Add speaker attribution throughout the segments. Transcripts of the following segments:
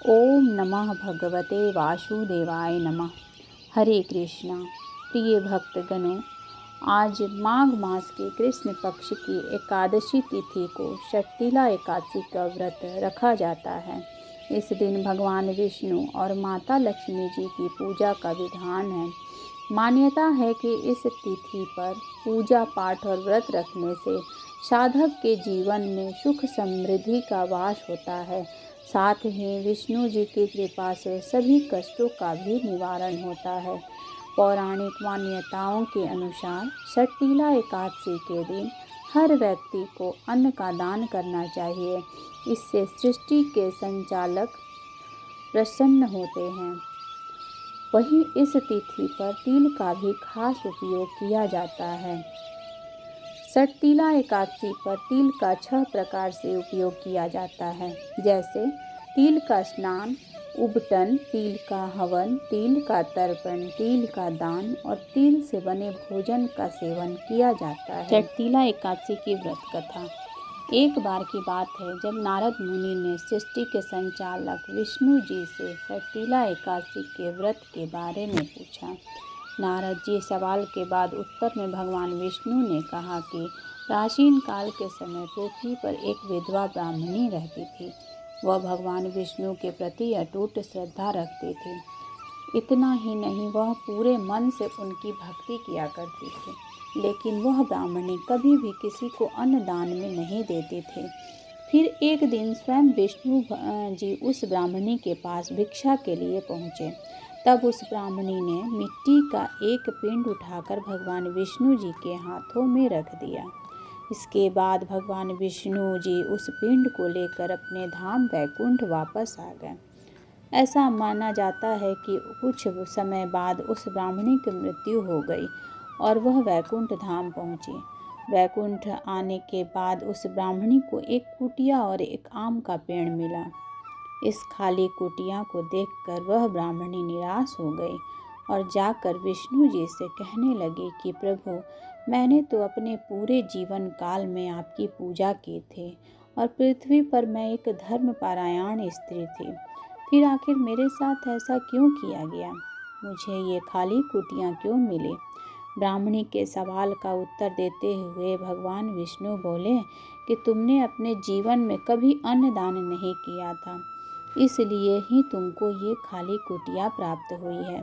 Speaker 1: ओम नमः भगवते वासुदेवाय नमः। हरे कृष्णा। प्रिय भक्तगणों, आज माघ मास के कृष्ण पक्ष की एकादशी तिथि को षटतिला एकादशी का व्रत रखा जाता है। इस दिन भगवान विष्णु और माता लक्ष्मी जी की पूजा का विधान है। मान्यता है कि इस तिथि पर पूजा पाठ और व्रत रखने से साधक के जीवन में सुख समृद्धि का वास होता है। साथ ही विष्णु जी की कृपा से सभी कष्टों का भी निवारण होता है। पौराणिक मान्यताओं के अनुसार षटतिला एकादशी के दिन हर व्यक्ति को अन्न का दान करना चाहिए। इससे सृष्टि के संचालक प्रसन्न होते हैं। वहीं इस तिथि पर तिल का भी खास उपयोग किया जाता है। षटतिला एकादशी पर तिल का 6 प्रकार से उपयोग किया जाता है, जैसे तिल का स्नान, उबटन, तिल का हवन, तिल का तर्पण, तिल का दान और तिल से बने भोजन का सेवन किया जाता है। षटतिला एकादशी की व्रत कथा। एक बार की बात है जब नारद मुनि ने सृष्टि के संचालक विष्णु जी से षटतिला एकादशी के व्रत के बारे में पूछा। नारद जी सवाल के बाद उत्तर में भगवान विष्णु ने कहा कि प्राचीन काल के समय पृथ्वी पर एक विधवा ब्राह्मणी रहती थी। वह भगवान विष्णु के प्रति अटूट श्रद्धा रखती थी। इतना ही नहीं, वह पूरे मन से उनकी भक्ति किया करती थी। लेकिन वह ब्राह्मणी कभी भी किसी को अन्न दान में नहीं देती थी। फिर एक दिन स्वयं विष्णु जी उस ब्राह्मणी के पास भिक्षा के लिए पहुँचे। तब उस ब्राह्मणी ने मिट्टी का एक पिंड उठाकर भगवान विष्णु जी के हाथों में रख दिया। इसके बाद भगवान विष्णु जी उस पिंड को लेकर अपने धाम वैकुंठ वापस आ गए। ऐसा माना जाता है कि कुछ समय बाद उस ब्राह्मणी की मृत्यु हो गई और वह वैकुंठ धाम पहुंची। वैकुंठ आने के बाद उस ब्राह्मणी को एक कुटिया और एक आम का पेड़ मिला। इस खाली कुटिया को देखकर वह ब्राह्मणी निराश हो गई और जाकर विष्णु जी से कहने लगी कि प्रभु, मैंने तो अपने पूरे जीवन काल में आपकी पूजा की थी और पृथ्वी पर मैं एक धर्मपरायण स्त्री थी। फिर आखिर मेरे साथ ऐसा क्यों किया गया? मुझे ये खाली कुटियाँ क्यों मिली? ब्राह्मणी के सवाल का उत्तर देते हुए भगवान विष्णु बोले कि तुमने अपने जीवन में कभी अन्नदान नहीं किया था, इसलिए ही तुमको ये खाली कुटिया प्राप्त हुई है।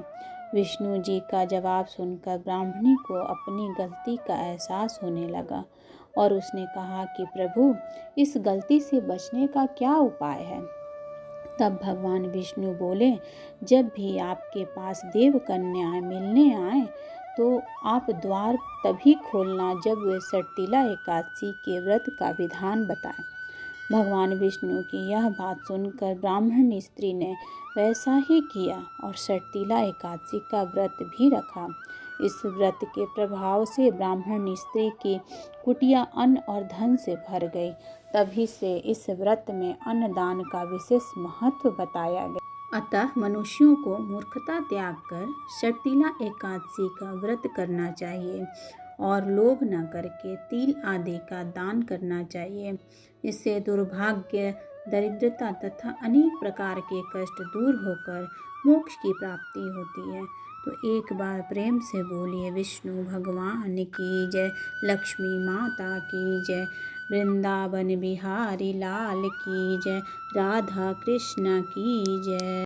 Speaker 1: विष्णु जी का जवाब सुनकर ब्राह्मणी को अपनी गलती का एहसास होने लगा और उसने कहा कि प्रभु, इस गलती से बचने का क्या उपाय है? तब भगवान विष्णु बोले, जब भी आपके पास देव कन्याएं मिलने आए तो आप द्वार तभी खोलना जब वे षटतिला एकादशी के व्रत का विधान बताएं। भगवान विष्णु की यह बात सुनकर ब्राह्मण स्त्री ने वैसा ही किया और षटतिला एकादशी का व्रत भी रखा। इस व्रत के प्रभाव से ब्राह्मण स्त्री की कुटिया अन्न और धन से भर गई। तभी से इस व्रत में अन्नदान का विशेष महत्व बताया गया। अतः मनुष्यों को मूर्खता त्याग कर षटतिला एकादशी का व्रत करना चाहिए और लोभ न करके तिल आदि का दान करना चाहिए। इससे दुर्भाग्य, दरिद्रता तथा अनेक प्रकार के कष्ट दूर होकर मोक्ष की प्राप्ति होती है। तो एक बार प्रेम से बोलिए विष्णु भगवान की जय, लक्ष्मी माता की जय, वृंदावन बिहारी लाल की जय, राधा कृष्ण की जय।